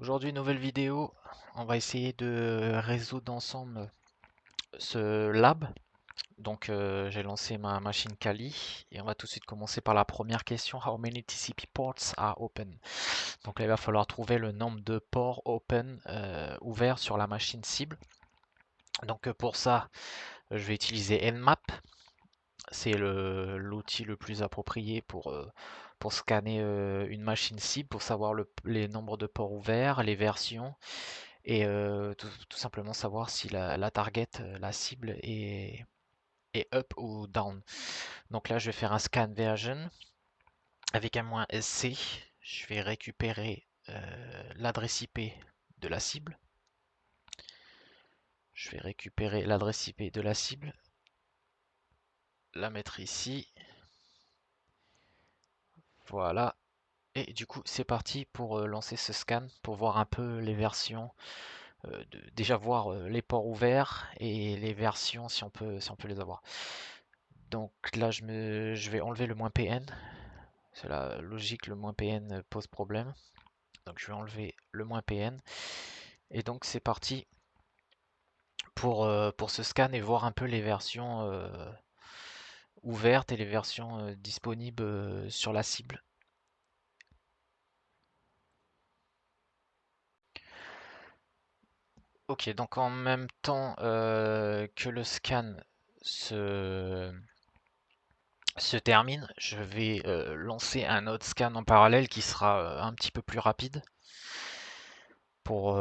Aujourd'hui, nouvelle vidéo. On va essayer de résoudre ensemble ce lab. Donc, j'ai lancé ma machine Kali et on va tout de suite commencer par la première question. How many TCP ports are open? Donc là, il va falloir trouver le nombre de ports open ouverts sur la machine cible. Donc, pour ça, je vais utiliser Nmap. C'est l'outil le plus approprié pour scanner une machine cible, pour savoir les nombres de ports ouverts, les versions et tout simplement savoir si la target, la cible est up ou down. Donc là, je vais faire un scan version avec un "-sc". Je vais récupérer l'adresse IP de la cible. Je vais récupérer l'adresse IP de la cible, la mettre ici. Voilà. Et du coup, c'est parti pour lancer ce scan, pour voir un peu les versions, déjà voir les ports ouverts et les versions si on peut les avoir. Donc là, je vais enlever le "-pn. C'est la logique, le "-pn pose problème. Donc je vais enlever le "-pn. Et donc c'est parti pour ce scan et voir un peu les versions ouvertes et les versions disponibles sur la cible. Ok, donc en même temps que le scan se, se termine, je vais lancer un autre scan en parallèle qui sera un petit peu plus rapide pour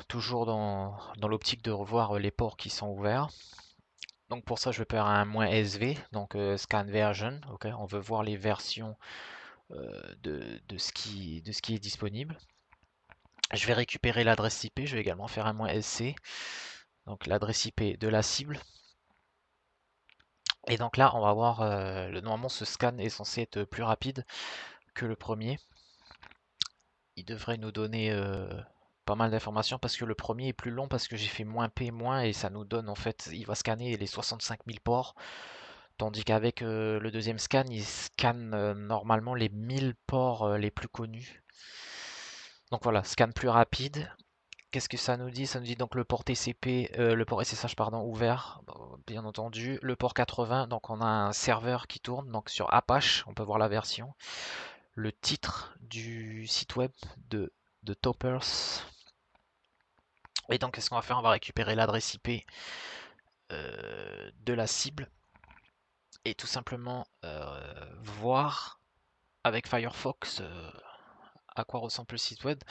toujours dans l'optique de revoir les ports qui sont ouverts. Donc pour ça, je vais faire un "-sv, donc scan version. Ok, on veut voir les versions de ce qui est disponible. Je vais récupérer l'adresse IP, je vais également faire un "-sc, donc l'adresse IP de la cible. Et donc là, on va voir, normalement ce scan est censé être plus rapide que le premier. Il devrait nous donner pas mal d'informations parce que le premier est plus long parce que j'ai fait "-p- et ça nous donne en fait, il va scanner les 65 000 ports. Tandis qu'avec le deuxième scan, il scanne normalement les 1000 ports les plus connus. Donc voilà, scan plus rapide. Qu'est-ce que ça nous dit? Ça nous dit donc le port TCP, le port SSH pardon, ouvert, bien entendu. Le port 80, donc on a un serveur qui tourne, donc sur Apache, on peut voir la version. Le titre du site web de Toppers. Et donc qu'est-ce qu'on va faire? On va récupérer l'adresse IP de la cible et tout simplement voir avec Firefox à quoi ressemble le site web.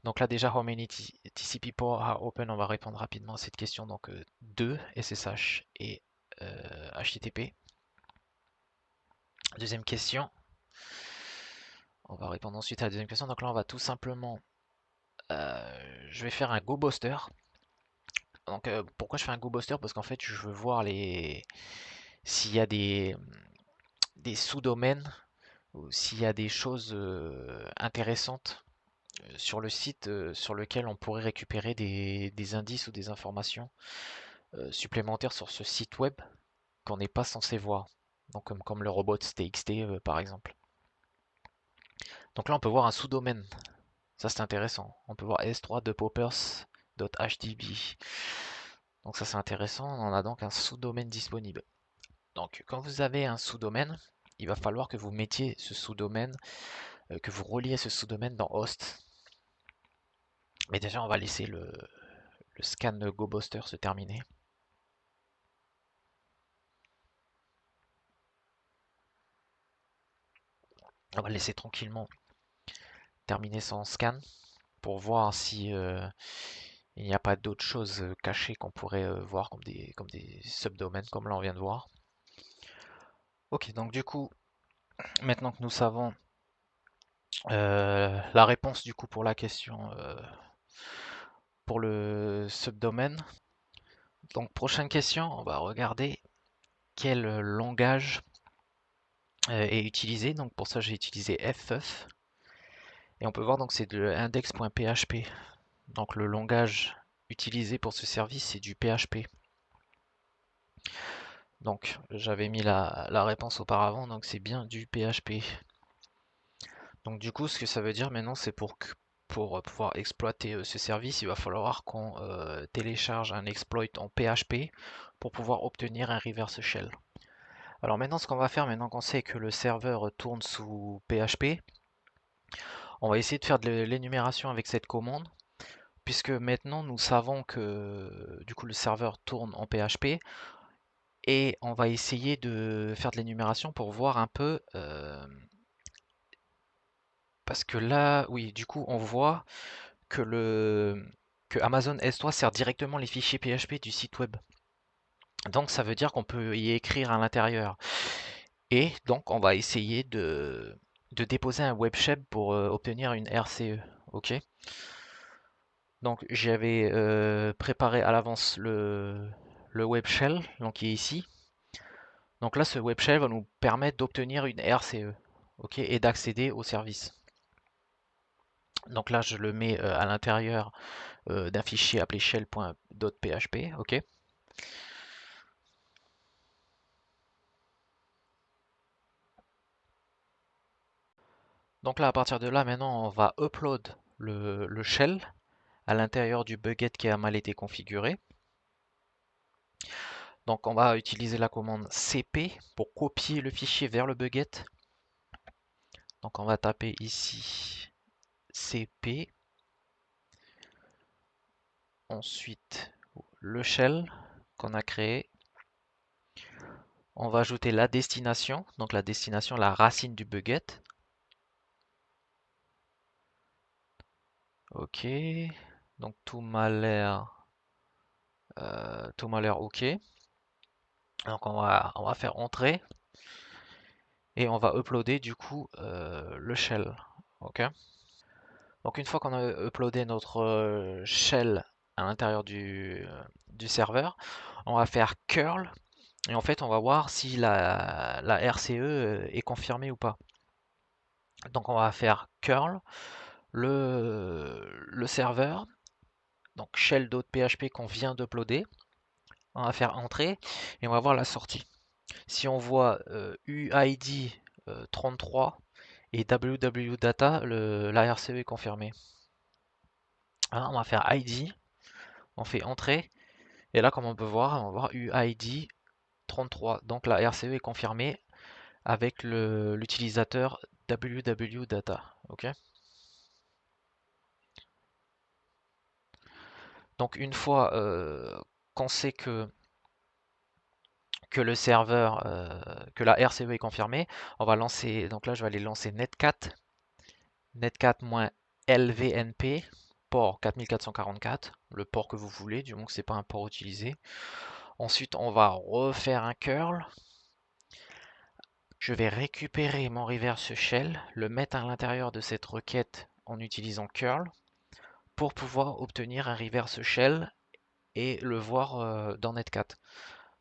Donc là déjà, how many TCP ports are open? On va répondre rapidement à cette question. Donc 2 SSH et HTTP. Deuxième question. On va répondre ensuite à la deuxième question. Donc là, on va tout simplement, je vais faire un GoBuster. Donc pourquoi je fais un GoBuster? Parce qu'en fait, je veux voir s'il y a des sous-domaines ou s'il y a des choses intéressantes sur le site sur lequel on pourrait récupérer des indices ou des informations supplémentaires sur ce site web qu'on n'est pas censé voir. Donc comme le robots.txt par exemple. Donc là on peut voir un sous-domaine. Ça c'est intéressant. On peut voir s3 de poppers.htb. Donc ça c'est intéressant. On a donc un sous-domaine disponible. Donc quand vous avez un sous-domaine, il va falloir que vous mettiez ce sous-domaine, que vous reliez ce sous-domaine dans host. Mais déjà on va laisser le scan GoBuster se terminer. On va laisser tranquillement terminer son scan pour voir si il n'y a pas d'autres choses cachées qu'on pourrait voir comme des subdomaines comme là on vient de voir. Ok, donc du coup, maintenant que nous savons la réponse du coup pour la question pour le subdomaine, donc prochaine question, on va regarder quel langage est utilisé. Donc pour ça j'ai utilisé ffuf et on peut voir donc c'est de index.php. Donc le langage utilisé pour ce service c'est du PHP. Donc j'avais mis la réponse auparavant, donc c'est bien du PHP. Donc du coup ce que ça veut dire maintenant c'est pour pouvoir exploiter ce service, il va falloir qu'on télécharge un exploit en PHP pour pouvoir obtenir un reverse shell. Alors maintenant, ce qu'on va faire, maintenant qu'on sait que le serveur tourne sous PHP, on va essayer de faire de l'énumération avec cette commande, puisque maintenant nous savons que du coup le serveur tourne en PHP, et on va essayer de faire de l'énumération pour voir un peu, parce que là, oui, du coup on voit que que Amazon S3 sert directement les fichiers PHP du site web. Donc ça veut dire qu'on peut y écrire à l'intérieur. Et donc on va essayer de déposer un web shell pour obtenir une RCE. Ok. Donc j'avais préparé à l'avance le web shell, donc qui est ici. Donc là, ce web shell va nous permettre d'obtenir une RCE, ok, et d'accéder au service. Donc là, je le mets à l'intérieur d'un fichier appelé shell.php, ok. Donc là, à partir de là, maintenant, on va upload le shell à l'intérieur du bucket qui a mal été configuré. Donc on va utiliser la commande cp pour copier le fichier vers le bucket. Donc on va taper ici cp, ensuite le shell qu'on a créé. On va ajouter la destination, donc la destination, la racine du bucket. Ok, donc tout m'a l'air ok. Donc on va faire entrer et on va uploader du coup le shell. Ok. Donc une fois qu'on a uploadé notre shell à l'intérieur du serveur, on va faire curl et en fait on va voir si la RCE est confirmée ou pas. Donc on va faire curl le serveur, donc shell.php qu'on vient d'uploader, on va faire entrer et on va voir la sortie. Si on voit UID 33 et www.data, la RCE est confirmée. Alors, on va faire ID, on fait entrer, et là comme on peut voir, on va voir UID 33. Donc la RCE est confirmée avec l'utilisateur www.data. Ok. Donc une fois qu'on sait que le serveur, que la RCE est confirmée, on va lancer, donc là je vais aller lancer netcat, netcat-lvnp, port 4444, le port que vous voulez, du moment que ce n'est pas un port utilisé. Ensuite on va refaire un curl. Je vais récupérer mon reverse shell, le mettre à l'intérieur de cette requête en utilisant curl pour pouvoir obtenir un reverse shell et le voir dans netcat.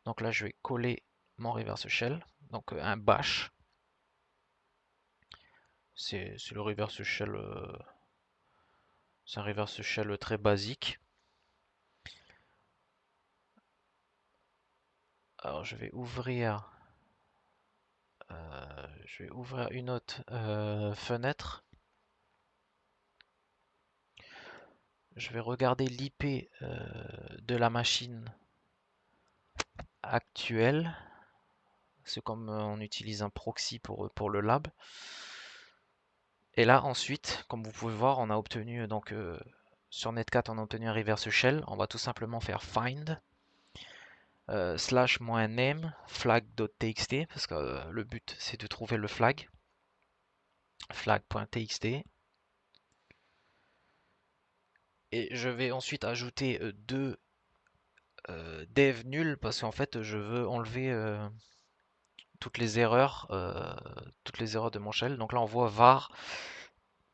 Donc là je vais coller mon reverse shell, donc un bash. C'est le reverse shell, c'est un reverse shell très basique. Alors je vais ouvrir une autre fenêtre. Je vais regarder l'IP de la machine actuelle. C'est comme on utilise un proxy pour le lab. Et là ensuite, comme vous pouvez voir, on a obtenu donc sur netcat on a obtenu un reverse shell. On va tout simplement faire find /-name flag.txt parce que le but c'est de trouver le flag. Flag.txt. Et je vais ensuite ajouter deux dev nul parce qu'en fait je veux enlever toutes les erreurs de mon shell. Donc là on voit var,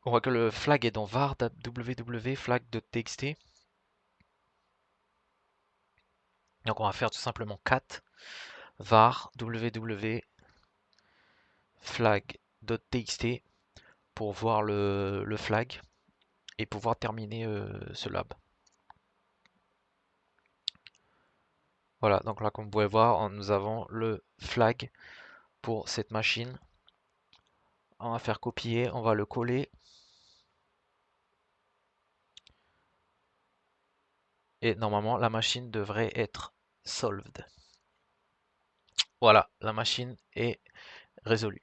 on voit que le flag est dans var www flag.txt. Donc on va faire tout simplement cat var www flag.txt pour voir le flag et pouvoir terminer ce lab. Voilà, donc là comme vous pouvez voir, nous avons le flag pour cette machine. On va faire copier, on va le coller et normalement la machine devrait être solved. Voilà, la machine est résolue.